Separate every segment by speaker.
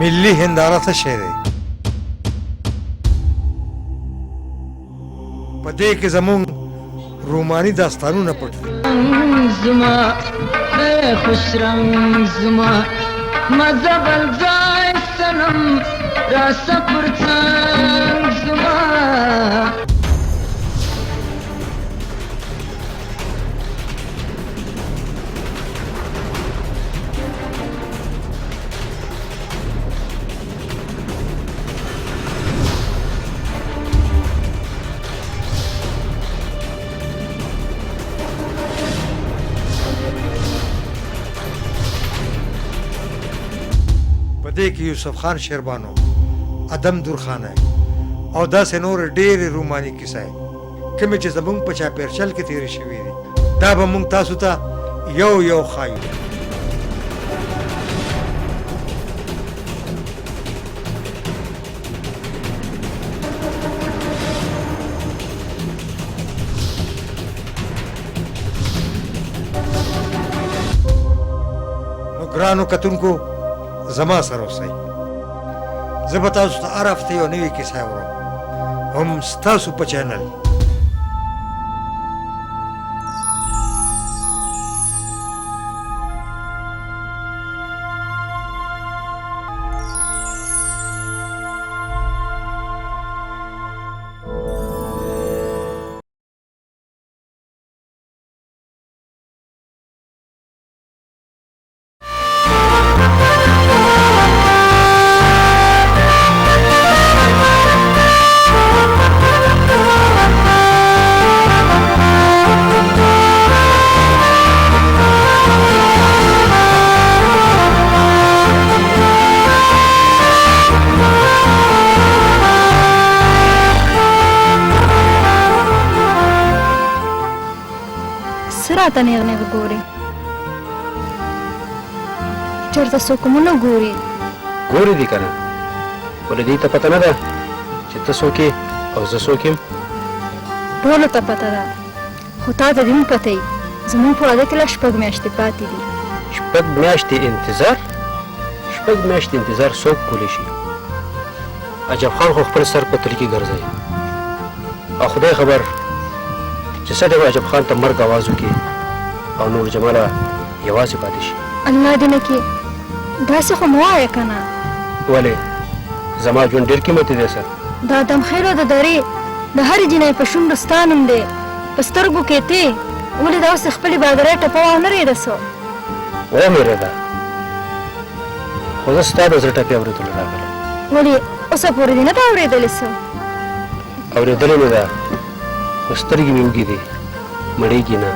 Speaker 1: ملي هنداره څه شی دی؟ په دې کې زمونږ روماني داستانونه پټ دي.
Speaker 2: زما خوش رنگ زما مزه بل ځای سنم راسه پر څنګ زما
Speaker 1: په دې کې یوسف خان شیربانو، ادم درخانه او داسې نور ډېرې روماني کیسې کومې چې زمونږ په چاپېرچل کې تېرې شوي دي، دا به مونږ تاسو ته یو یو ښایو. نو ګرانو کتونکو زما سره اوسئ. زه به تاسو ته هر هفته یو نوې کیسه اورم، هم ستاسو په چینل.
Speaker 3: راته نیغ نیغ ګورې چېرته څوک مو نه ګوري؟
Speaker 4: ګورې دي که نه، خو له دې ته پته نه ده چې ته څوک یې او زه څوک یم.
Speaker 3: ټولو ته پته ده، خو تا ته دې نه پته وي زموږ په واده کې لا 6 میاشتې پاتې دي.
Speaker 4: 6 میاشتې انتظار؟ 6 میاشتې انتظار څوک کولی شي؟ عجب خان خو خپل سر په تل کې ګرځوي، او خدای خبر چې څه ډول عجب خان ته مرګ اواز وکړي او نور جماله یوازې پاتې شي.
Speaker 3: الله دې نه کړي داسې خو مه وایه که نه.
Speaker 4: ولې؟ زما ژوند ډېر قیمتي دی سر.
Speaker 3: دا دمخیلو د درې د هرې جینۍ په شونډو ستا نوم دی، په سترګو کې تی، ولې دا اوس خپلې بادرۍ ټپه ونه رېده سو؟
Speaker 4: ومېرېده، خو زه ستا د زړه ټپې اورېدلو راغلم.
Speaker 3: ولې اوسه پورې دې نه ده اورېدلې څه؟
Speaker 4: اورېدلې مې ده، خو سترګې مې وږې دي، مړېږي نه.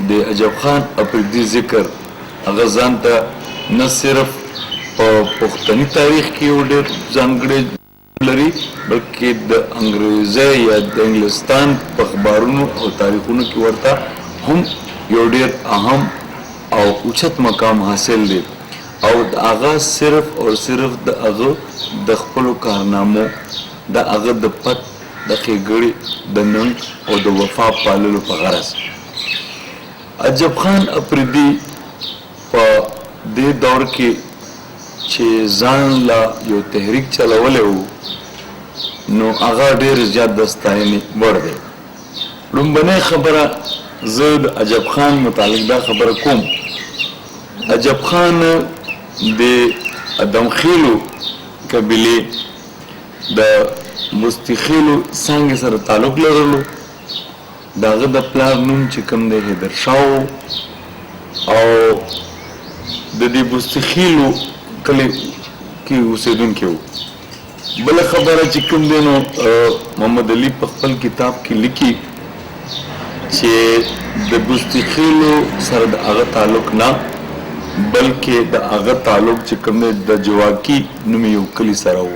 Speaker 5: د عجب خان اپریدي ذکر هغه ځان ته نه صرف په پښتني تاریخ کې یو ډېر ځانګړی لري، بلکې د انګریزي یا د انګلستان په اخبارونو او تاریخونو کې ورته هم یو ډېر اهم او اوچت مقام حاصل دی، او د هغه صرف او صرف د هغه د خپلو کارنامو، د هغه د پت، د ښېګړې، د ننګ او د وفا پاللو په غرض. عجب خان اپریدي په دې دور کې چې ځان لا یو تحریک چلولی و، نو هغه ډېر زیات د ستاینې وړ دی. لومبنۍ خبره زه د عجب خان متعلق دا خبره کوم. عجب خان د ادمخیلو قبیلې د بستیخیلو څانګې سره تعلق لرلو. د هغه د پلار نوم چې کوم دی حیدر شاه و، او د دې بستیخیلو کلي کې اوسېدونکی و. بله خبره چې کوم دی نو محمد علي په خپل کتاب کې لیکي چې د بستیخیلو سره د هغه تعلق نه، بلکې د هغه تعلق چې کوم دی د جواکي نومې یو کلي سره و.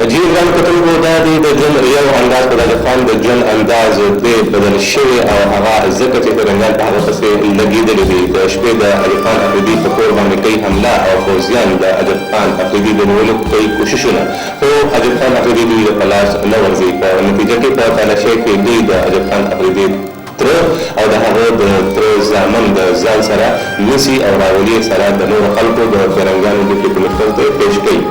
Speaker 6: جیران کتونکو دا دی د ژوند یو انداز په د خان د ژوند انداز دی بدل شوی او هغه ځکه چې فرنګیان په هغه پسې لګېدلي دي د شپې د ایوب خان افریدي په کور باندې کوي حمله او پوځیان د ایوب خان افریدي د نیولو کوي کوششونه خو ایوب خان افریدي دوی په لاس نه ورځي په نتیجه کې په تالاشۍ کې دوی د ایوب خان افریدي تره او د هغه د تره زامن د ځان سره نیسي او راولي سره د نورو خلکو د فرنګیانو ډیپټي کمیشنر ته پیش کوي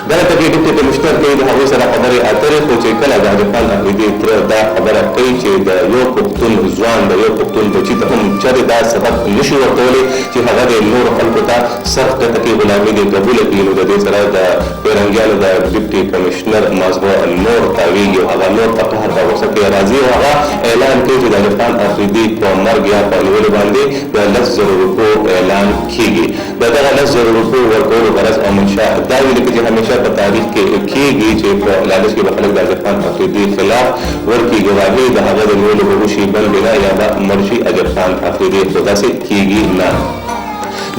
Speaker 6: دلته کې ډیپټي کمیشنر کوي د هغوی سره خبرې اترې خو چې کله د ایوب خان افریدي تره دا خبره کوي چې د یو پښتون ځوان د یو پښتون بچي ته هم چېرې دا سبق نشي ورکولی چې هغه د نورو خلکو ته سخت ټکي غلامي دې قبوله کړي نو د دې سره د فرنګیانو د ډیپټي کمیشنر مازغه نور تاویږي او هغه نور په قهر په غوسه کې راځي او هغه اعلان کوي چې د ایوب خان افریدي په مرګ یا په نیولو باندې د 10,000 روپو اعلان کیږي د دغه 10,000 روپو ورکولو غرض او منشا دا ویل چې همیشه په تاریخ کې کیږي چې په لالچ کې به خلک د ایوب خان افریدي خلاف ورکړي ګواهي د هغه د نیولو به وشي بل بنا یا به مړ شي ایوب خان افریدي خو داسې کیږي نه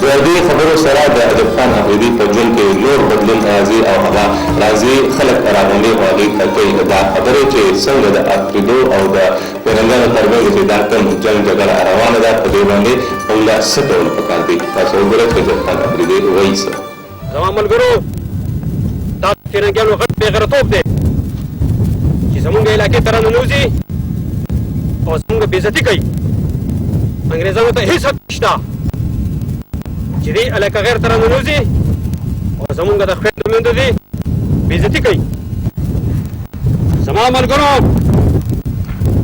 Speaker 6: د دې خبرو سره د ایوب خان افریدي په ژوند کې نور بدلون راځي او هغه راځي خلک راغونډي او هغې ته کوي دا خبرې چې څنګه د افریدو او د فرنګیانو ترمنځ چې دا کوم جنګ جګړه روانه ده په دې باندې همدا څه ډول پکار دي تاسو وګورئ چې ایوب خان افریدي وایي څه
Speaker 4: زما ملګرو دا فرنګیانو غټ بېغیرتوب دی چې زمونږ علاقې ته راننوځي او زمونږ بېعزتي کوي انګریزانو ته هېڅ حق نشته چې دې علاقه غیر ته راننوځي او زمونږ د خویندو میندو دې بېعزتي کوي زما ملګرو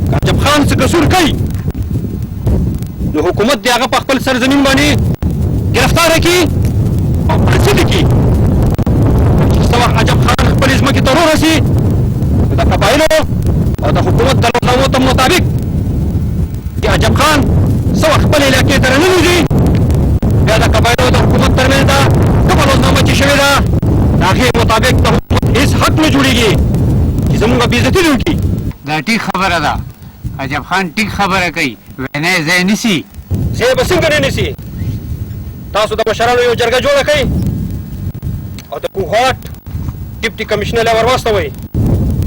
Speaker 4: که ایوب خان څه قصور کوي نو حکومت د هغه په خپل سرزمین باندې ګرفتاره کړي او پاڅې دې کړي څه وخت ایوب خان خپلې ځمکې ته ورسي د قبایلو او د حکومت د لوحنامو مطابق چې ایوب خان څه وخت خپلې علاقې ته راننوځي بیا د قبایلو د حکومت ترمنځ ده کومه لوحنامه چې شوې ده د هغې مطابق د حکومت هېڅ حق نه جوړېږي چې زمونږ بېعزتي دې وکړي
Speaker 7: دا ټیک خبره ده ایوب خان ټیک خبره کوي وینا یې ځای نیسي
Speaker 4: ځای به څنګه نه نیسي تاسو د مشرانو یو جرګه جوړه کړئ او د کوهاټ ډیپټي کمیشنر له ورواستوئ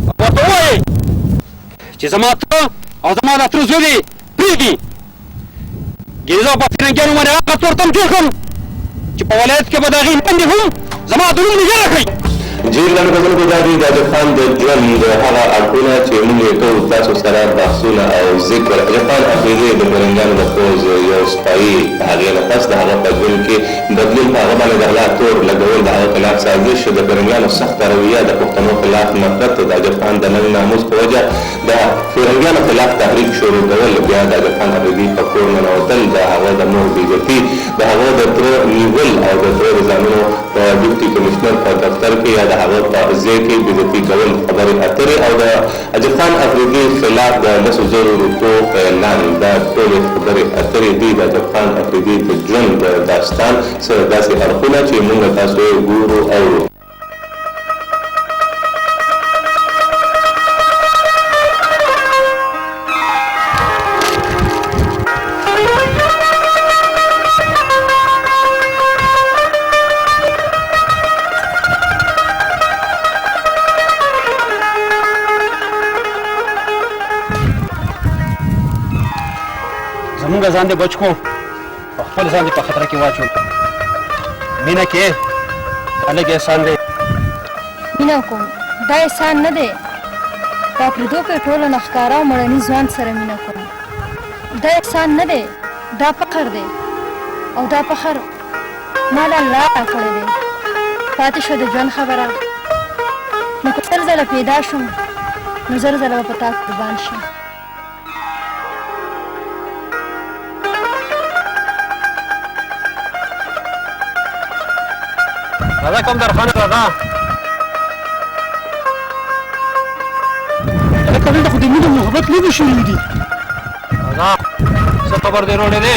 Speaker 4: او ورته ووایئ چې زما تره او زما د تره زوی دې پرېږدي ګیزو په فرنګیانو باندې هغه تورتم جوړ کړم چې په ولایت کې به د هغې میندې هم زما د نوم نږدې کړئ
Speaker 6: جیران کتونکو دا دی د ایوب خان د ژوند د هغه اړخونه چې موږ یې کوو تاسو سره بحثونه او ذکر ایوب خان افریدي د فرنګیانو د پوځ یو سپایي د هغې نه پس د هغه په ژوند کې بدلون په هغه باندې د غلا تور لګول د هغه خلاف سازش د فرنګیانو سخته رویه د پښتنو خلاف نفرت د ایوب خان د نوي ناموس په وجه د فرنګیانو خلاف تحریک شروع کول بیا د ایوب خان افریدي په کور ننوتل د هغه د مور بېعزتي د هغه د تره نیول او د تره د زامنو په ډیپټي کمیشنر په دفتر کې یا د هغه په ځای کې بېعزتي کول خبرې اترې او د ایوب خان افریدي خلاف د 10,000 روپو اعلان دا ټولې خبرې اترې دي د ایوب خان افریدي د ژوند د داستان څه داسې اړخونه چې موږ تاسو یې ګورو اورو
Speaker 4: زمونږ ځان دې بچ کړو او خپل ځان دې په خطر کې واچو مینه کې دا لږ احسان دی
Speaker 3: مینه کوم دا احسان نه دی په پردو کې ټوله نه ښکاره او مړني ځوان سره مینه کوم دا احسان نه دی دا فخر دی او دا فخر ما له الله راکړی دی پاتې شوه د ژوند خبره نو که 100 ځله پیدا شم نو 100 ځله به په تا قربان شم
Speaker 4: راځه کوم درخانه راځه
Speaker 7: هلکه دلته خو د مینې محبت لوبې شوي دي
Speaker 4: راځه څه خبر دې راوړی دی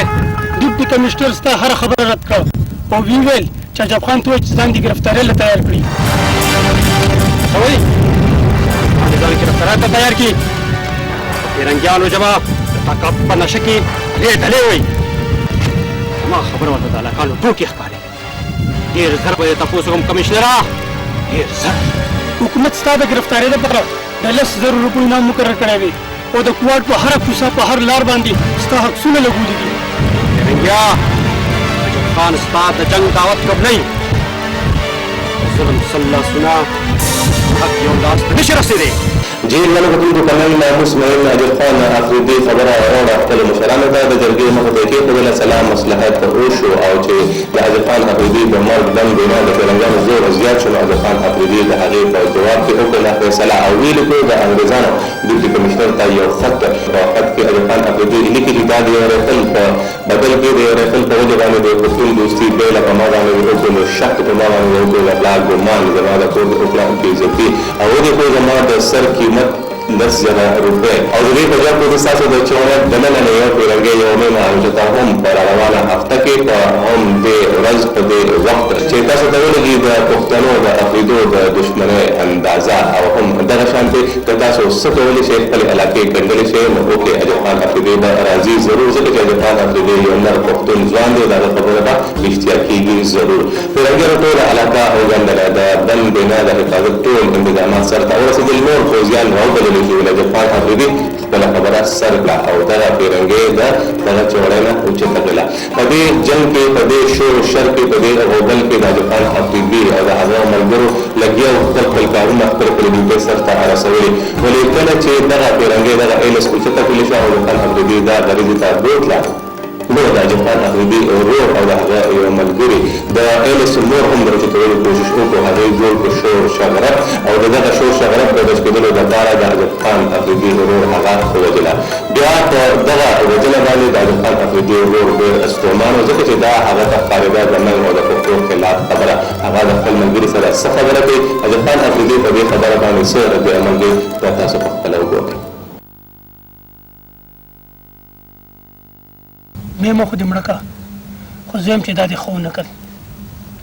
Speaker 7: ډیپټي کمیشنر ستا هره خبره رد کړه او ویې ویل چې ایوب خان ته وایي چې ځان د ګرفتارۍ له تیار کړي
Speaker 4: څه وایي باندې ځان ګرفتارۍ ته تیار کړي فرنګیانو ژبه د طاقت په نشه کې درې ډلې وایي زما خبره ورته د هلکانو ټوکې ښکاري ډېر زر به یې تپوس وکړم کمیشنره ډېر زر
Speaker 7: حکومت ستا د ګرفتارۍ لپاره د 10,000 روپیو انعام مقرر کړی دی او د کوواټ په هره کوڅه په هر لار باندې ستا عکسونه لګولي دي.
Speaker 4: فرنګیا عجب خان ستا د جنګ دعوت قبلوي. ظلم سلاسونه حق یو لاس ته نشي رسېدی.
Speaker 6: جیل له کتونکو کمل ناموس معین عجب خان افریدي خبره راوړه خپلو مشرانو ته د جرګې مخې ته یې کېښودله. سلام مصلحت وشو او چې د عجب خان افریدي د مرګ دم بنا د فرنګیانو زور زیات شو، نو عجب خان افریدي د هغې په جواب کې وکړله فیصله او ویې لیکلو د انګرېزانو ډیپټي کمشنر ته یو خط. په خط کې عجب خان افریدي لیکي چې دا د یو رایفل په بدل کې د یو رایفل په وجه باندې د پښتون دوستي بیله په ما باندې وکړو، نو شک په ما باندې وکړو، د پلار ګمان زما د کور د اوکلام کې عزتي او ودې خو زما د سر قیمت 10,000 روپۍ او د دې په جواب کې ستاسو د چوڼک دننه نه یو فرنګي یومي معالجته هم په راروانه هفته کې په هم دې ورځ په دې وخت چې تاسو ته ولګي د پښتنو د افریدو د دشمنۍ اندازه او هم دغه شانتې که تاسو څه کولی شئ خپلې علاقې ګنډلی شئ نو وکړئ. عجب خان افریدي به راځي ضرور، ځکه چې عجب خان افریدي یو نر پښتون ځوان دی، د هغه خبره به رښتیا کېږي ضرور. فرنګیانو ټوله علاقه وګنډله، د بند بنا د حفاظت ټول انتظامات سرته ورسېدل. نور پوځیان راوبلل شو. عجب خان افریدي خپله خبره سر کړه او دغه فرنګۍ د دغه چوړۍ نه اوچته کړله. په دې جنګ کې په دې شور و شر کې په دې غوبل کې د عجب خان افریدي او د هغه ملګرو لګیا وو خپل کارونه خپلې ډیوټۍ سرته رسولې. ولې کله چې دغه فرنګۍ دغه ایلس اوچته کړلی شوه عجب خان افریدي دا غریزې ته بوتله، نو د عجب خان افریدي ورور او د هغه یو ملګري د ایلس نور هم د اوچتولو کوشش وکړو. هغې جوړ کړو شور شغرب او د دغه شور شغرب د بچ کېدلو دپاره د عجب خان افریدي ورور هغه ووژله. بیا په دغه وژنه باندې د عجب خان افریدي ورور ډېر ستومان و، ځکه چې دا هغه ته ښکارېده د ننګ او د پښتو خلاف خبره. هغه د خپل ملګري سره څه خبره کوي، عجب خان افریدي په دې خبره باندې څه رد عمل دی، دا تاسو پخپله وګورئ.
Speaker 7: مې مو خو دې مړه کړه، خو زه یم چې دا دې ښه ونه کړ.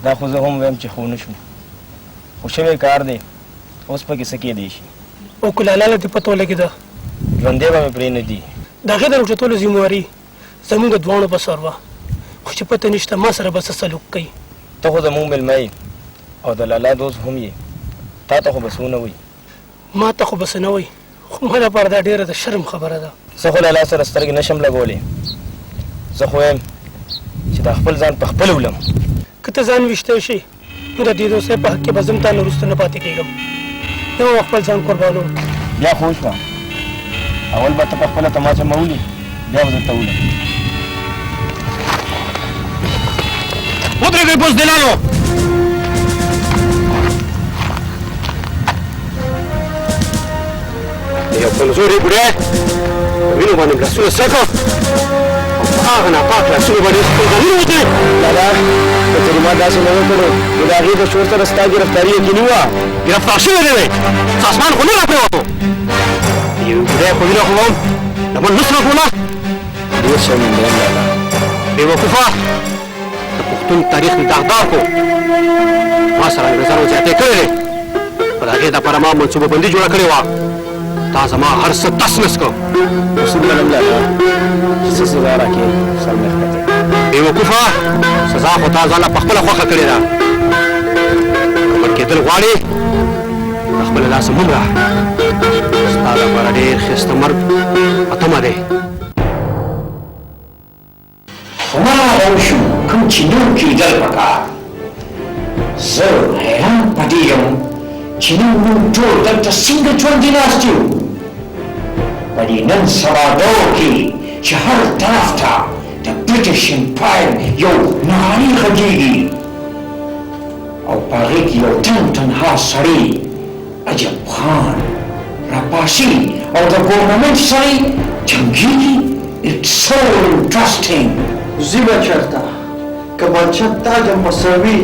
Speaker 8: دا خو زه هم وایم چې ښه ونه شو، خو شوی کار دی، اوس پکې څه کېدی شي.
Speaker 7: او که لالاله دې پته ولګېده
Speaker 8: ژوندی به مې پرې نه دي.
Speaker 7: د هغې د راوچتولو ذمهواري زموږ د دواړو په سر وه، خو چې پته نشته ما سره به څه سلوک کوي.
Speaker 8: ته خو زموږ مېلمه یې او د لالا دوست هم یې، تا ته خو به څه ونه وایي.
Speaker 7: ما ته خو به څه نه وایي، خو ما لپاره دا ډېره د شرم خبره ده.
Speaker 8: زه خو لالا سره سترګې نه شم لګولی، زه خو وایم چې دا خپل ځان په خپله ولم.
Speaker 7: که ته ځان ویشتی شي نو د دې دوستۍ په حق کې به زه هم تا نه وروسته نه پاتې کېږم. زه به خپل ځان قربانوم.
Speaker 8: بیا خو وشوه، اول به ته په خپله تماچه مولي، بیا به درته ولم.
Speaker 4: ودرېږئ بزدلانو! یو کمزوري بوډۍ په وینو باندې لاسونه سره کړه او په هغه ناپاک لاسونو باندې خپل ځانونه وتړئ.
Speaker 8: لالا که چېرې ما داسې نه وکړو نو د هغې د شور سره ستا ګرفتاري یقیني وه.
Speaker 4: ګرفتار شوی دی دی، ساسمان خو نه راپرېوتو. یو بوډۍ په وینه خو به هم لمن نه سره کړمه.
Speaker 8: ډېر شرمنده یم لالا.
Speaker 4: بېوقوفه د پښتون تاریخ داغدار کو ما سره انګرېزانو زیاتې کړی دی، په د هغې دپاره ما منصوبه بندي جوړه کړې وه. تا زما هر څه تس نس کړ.
Speaker 8: اصول لرم لالا چې څه سزا راکړې سر مې ښکته.
Speaker 4: بېوقوفه سزا خو تا ځان له په خپله خوښه کړې ده. که مړ کېدل غواړې له خپله لاسه مه مړه، ستا لپاره ډېر ښایسته مرګ په تمه دی.
Speaker 9: هماغه وشو کوم چې نور کېدل پکار. زه حیران په دې یم چې نن موږ ټول دلته څنګه ژوندي ناست یو په دې نن سبا دور کې چې هر طرف ته د برټش امپایر یو نغارې غږېږي او په هغې کې یو تنها سړی عجب خان راپاسي او د ګورنمنټ سړی جنګېږي. It's so interesting.
Speaker 10: زی به چرته که بچه تاجم په سر وي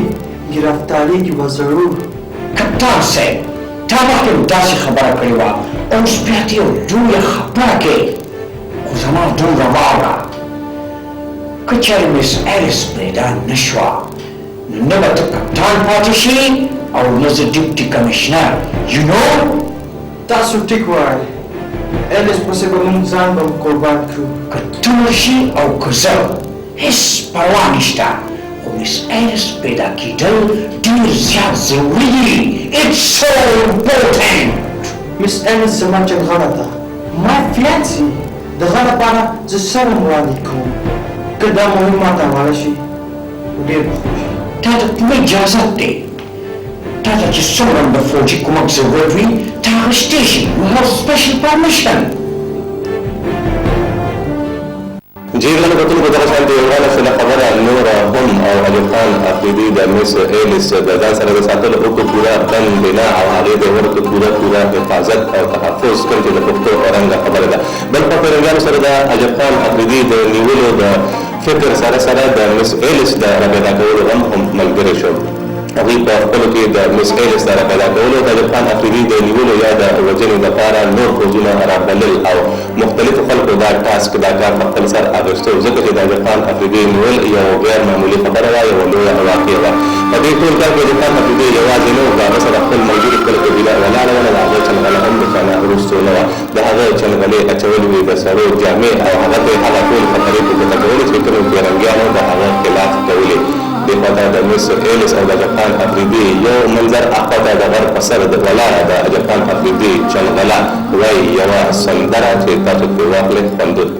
Speaker 10: ګرفتارېږي به ضرور.
Speaker 9: کپتان صاحب تا مخکې داسې خبره کړې وه، اوس بیا ته یو لویه خبره کوې، خو زما دومره واوره. که چېرې مس ایرس پیدا نه شوه نو نه به ته کپتان پاتې شي او نه زه ډیپټي کمیشنر. یو نو
Speaker 10: تاسو ټیک وایئ، ایلس پسې به موږ ځان به قربان کړو.
Speaker 9: که ته مړ شي او که زه هېڅ پروا نشته، خو Miss Alice पैदा कीडल ډېر زیات ضروري دي. It's so important.
Speaker 10: Miss Alice زما چلغړه ده. My fiancée د هغه لپاره زه سره وړاندې کوم. که دا مهم ماته حواله شي ډېر به ښه شي.
Speaker 9: تا ته کومه اجازت دی؟ تا ته چې څومره د فوجي کومک ضرورت وي ته اخیستی شي. You have special permission.
Speaker 6: جیرانو کتونکو دغه شانتې یو ډله شله خبره نوره هم او ایوب خان افریدي د مس ایلیس د ځان سره د ساتلو وکړو پوره بند بنا او هغې ته یې ورکړو پوره حفاظت او تحفظ کوم چې د پښتو رنګه خبره ده. بل خوا پیرنګانو سره د ایوب خان افریدي د نیولو د فکر سره د مس ایلیس د راپیدا کولو غم هم ملګری شو. هغوی په خپلو کې د مس ایلیس د راپیدا کولو د ایوب خان افریدي د نیولو یا د وژنې لپاره نور پوځونه رابلل او مختلفو خلکو دا ټاسک دا کار په خپل سر اخیستو، ځکه چې د ایوب خان افریدي نیول یو غیر معمولي خبره وه، یوه لویه واقعه وه. په دې ټول کار کې ایوب خان افریدي یوازې نه و، د هغه سره خپل موجود خپله قبیله ولاړه وه، د هغه چلغله هم د چانه وروستو نه وه. د هغه چلغلې اچولې وې د سړو جامې او هغه ته یې هغه ټول خطرې په ګوته کولې چې کومو پیرنګیانو د هغه خلاف کولې. دې خواته د مس ایلیس او د ایوب خان افریدي یو منظر، اخواته د غر په سر ولاړه د ایوب خان افریدي چلغله وایي یوه سندره چې تاسو پرې واخلئ خوندون.